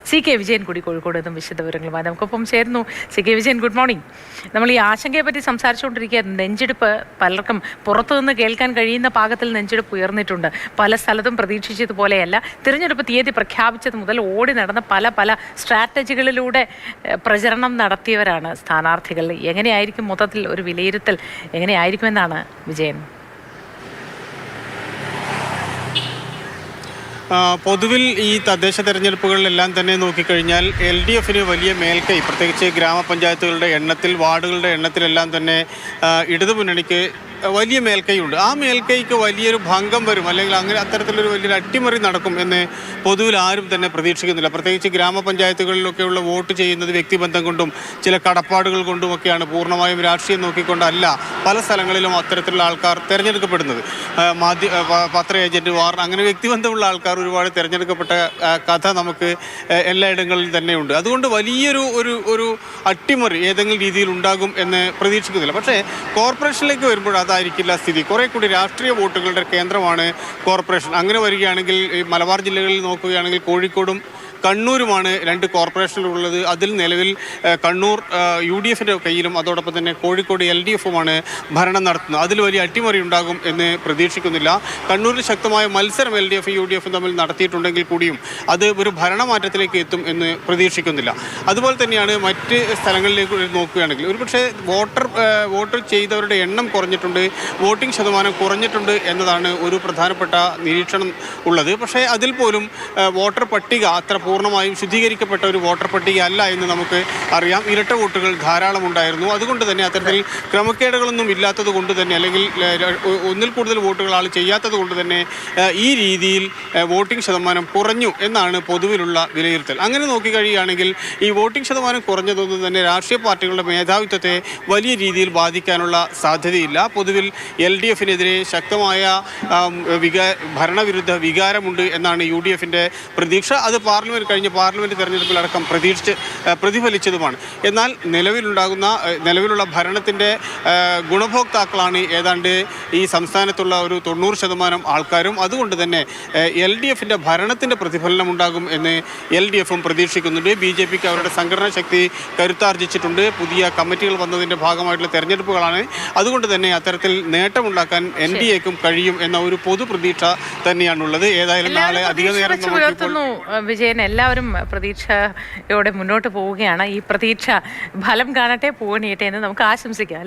CK Vijayan കൂടി കോഴിക്കോട് നിന്നും വിശദവിവരങ്ങളുമായി നമുക്കൊപ്പം ചേരുന്നു. CK Vijayan, good morning. നമ്മൾ ഈ ആശങ്കയെ പറ്റി സംസാരിച്ചുകൊണ്ടിരിക്കുകയായിരുന്നു. നെഞ്ചെടുപ്പ് പലർക്കും പുറത്തുനിന്ന് കേൾക്കാൻ കഴിയുന്ന പാകത്തിൽ നെഞ്ചെടുപ്പ് ഉയർന്നിട്ടുണ്ട്. പല സ്ഥലത്തും പ്രതീക്ഷിച്ചതുപോലെയല്ല. തിരഞ്ഞെടുപ്പ് തീയതി പ്രഖ്യാപിച്ചത് മുതൽ ഓടി നടന്ന പല സ്ട്രാറ്റജികളിലൂടെ പ്രചരണം നടത്തിയവരാണ് സ്ഥാനാർത്ഥികൾ. എങ്ങനെയായിരിക്കും മൊത്തത്തിൽ ഒരു വിലയിരുത്തൽ എങ്ങനെയായിരിക്കുമെന്നാണ് വിജയൻ? പൊതുവിൽ ഈ തദ്ദേശ തെരഞ്ഞെടുപ്പുകളിലെല്ലാം തന്നെ നോക്കിക്കഴിഞ്ഞാൽ LDFന് വലിയ മേൽക്കൈ, പ്രത്യേകിച്ച് ഗ്രാമപഞ്ചായത്തുകളുടെ എണ്ണത്തിൽ, വാർഡുകളുടെ എണ്ണത്തിലെല്ലാം തന്നെ ഇടതുമുന്നണിക്ക് വലിയ മേൽക്കൈയുണ്ട്. ആ മേൽക്കൈക്ക് വലിയൊരു ഭംഗം വരും, അല്ലെങ്കിൽ അങ്ങനെ അത്തരത്തിലൊരു വലിയൊരു അട്ടിമറി നടക്കും എന്ന് പൊതുവിൽ ആരും തന്നെ പ്രതീക്ഷിക്കുന്നില്ല. പ്രത്യേകിച്ച് ഗ്രാമപഞ്ചായത്തുകളിലൊക്കെയുള്ള വോട്ട് ചെയ്യുന്നത് വ്യക്തിബന്ധം കൊണ്ടും ചില കടപ്പാടുകൾ കൊണ്ടുമൊക്കെയാണ്. പൂർണ്ണമായും രാഷ്ട്രീയം നോക്കിക്കൊണ്ടല്ല പല സ്ഥലങ്ങളിലും അത്തരത്തിലുള്ള ആൾക്കാർ തിരഞ്ഞെടുക്കപ്പെടുന്നത്. പത്ര ഏജന്റ്, വാർഡ്, അങ്ങനെ വ്യക്തിബന്ധമുള്ള ആൾക്കാർ ഒരുപാട് തിരഞ്ഞെടുക്കപ്പെട്ട കഥ നമുക്ക് എല്ലായിടങ്ങളിലും തന്നെയുണ്ട്. അതുകൊണ്ട് വലിയൊരു ഒരു അട്ടിമറി ഏതെങ്കിലും രീതിയിൽ ഉണ്ടാകും എന്ന് പ്രതീക്ഷിക്കുന്നില്ല. പക്ഷേ കോർപ്പറേഷനിലേക്ക് വരുമ്പോൾ അതായിരിക്കില്ല സ്ഥിതി. കുറെ കൂടി രാഷ്ട്രീയ വോട്ടുകളുടെ കേന്ദ്രമാണ് കോർപ്പറേഷൻ. അങ്ങനെ വരികയാണെങ്കിൽ ഈ മലബാർ ജില്ലകളിൽ നോക്കുകയാണെങ്കിൽ കോഴിക്കോടും കണ്ണൂരുമാണ് രണ്ട് കോർപ്പറേഷനുകളുള്ളത്. അതിൽ നിലവിൽ കണ്ണൂർ UDFൻ്റെ കയ്യിലും അതോടൊപ്പം തന്നെ കോഴിക്കോട് LDFുമാണ് ഭരണം നടത്തുന്നത്. അതിൽ വലിയ അട്ടിമറി ഉണ്ടാകും എന്ന് പ്രതീക്ഷിക്കുന്നില്ല. കണ്ണൂരിൽ ശക്തമായ മത്സരം LDF UDFും തമ്മിൽ നടത്തിയിട്ടുണ്ടെങ്കിൽ കൂടിയും അത് ഒരു ഭരണമാറ്റത്തിലേക്ക് എത്തും എന്ന് പ്രതീക്ഷിക്കുന്നില്ല. അതുപോലെ തന്നെയാണ് മറ്റ് സ്ഥലങ്ങളിലേക്ക് നോക്കുകയാണെങ്കിൽ ഒരുപക്ഷെ വോട്ട് ചെയ്തവരുടെ എണ്ണം കുറഞ്ഞിട്ടുണ്ട്, വോട്ടിംഗ് ശതമാനം കുറഞ്ഞിട്ടുണ്ട് എന്നതാണ് ഒരു പ്രധാനപ്പെട്ട നിരീക്ഷണം ഉള്ളത്. പക്ഷേ അതിൽ പോലും വോട്ടർ പട്ടിക അത്ര പൂർണ്ണമായും ശുദ്ധീകരിക്കപ്പെട്ട ഒരു വോട്ടർ പട്ടിക അല്ല എന്ന് നമുക്ക് അറിയാം. ഇരട്ട വോട്ടുകൾ ധാരാളം ഉണ്ടായിരുന്നു. അതുകൊണ്ട് തന്നെ അത്തരത്തിൽ ക്രമക്കേടുകളൊന്നും ഇല്ലാത്തത് കൊണ്ട് തന്നെ, അല്ലെങ്കിൽ ഒന്നിൽ കൂടുതൽ വോട്ടുകൾ ആൾ ചെയ്യാത്തത് കൊണ്ട് തന്നെ ഈ രീതിയിൽ വോട്ടിംഗ് ശതമാനം കുറഞ്ഞു എന്നാണ് പൊതുവിലുള്ള വിലയിരുത്തൽ. അങ്ങനെ നോക്കിക്കഴിയുകയാണെങ്കിൽ ഈ വോട്ടിംഗ് ശതമാനം കുറഞ്ഞതൊന്നും തന്നെ രാഷ്ട്രീയ പാർട്ടികളുടെ മേധാവിത്വത്തെ വലിയ രീതിയിൽ ബാധിക്കാനുള്ള സാധ്യതയില്ല. പൊതുവിൽ LDFനെതിരെ ശക്തമായ ഭരണവിരുദ്ധ വികാരമുണ്ട് എന്നാണ് UDFൻ്റെ പ്രതീക്ഷ. അത് കഴിഞ്ഞ പാർലമെന്റ് തെരഞ്ഞെടുപ്പിലടക്കം പ്രതിഫലിച്ചതുമാണ്. എന്നാൽ നിലവിലുള്ള ഭരണത്തിൻ്റെ ഗുണഭോക്താക്കളാണ് ഏതാണ്ട് ഈ സംസ്ഥാനത്തുള്ള ഒരു 90% ആൾക്കാരും. അതുകൊണ്ട് തന്നെ LDFൻ്റെ ഭരണത്തിൻ്റെ പ്രതിഫലനം ഉണ്ടാകും എന്ന് LDFും പ്രതീക്ഷിക്കുന്നുണ്ട്. BJPക്ക് അവരുടെ സംഘടനാ ശക്തി കരുത്താർജിച്ചിട്ടുണ്ട്. പുതിയ കമ്മിറ്റികൾ വന്നതിൻ്റെ ഭാഗമായിട്ടുള്ള തെരഞ്ഞെടുപ്പുകളാണ്. അതുകൊണ്ട് തന്നെ അത്തരത്തിൽ നേട്ടമുണ്ടാക്കാൻ NDAക്കും കഴിയും എന്ന ഒരു പൊതു പ്രതീക്ഷ തന്നെയാണുള്ളത്. ഏതായാലും നാളെ അധിക നേരം വിജയൻ, എല്ലാവരും പ്രതീക്ഷയോടെ മുന്നോട്ട് പോവുകയാണ്. ഈ പ്രതീക്ഷ ഫലം കാണട്ടെ, പൂവണിയട്ടെ എന്ന് നമുക്ക് ആശംസിക്കാം.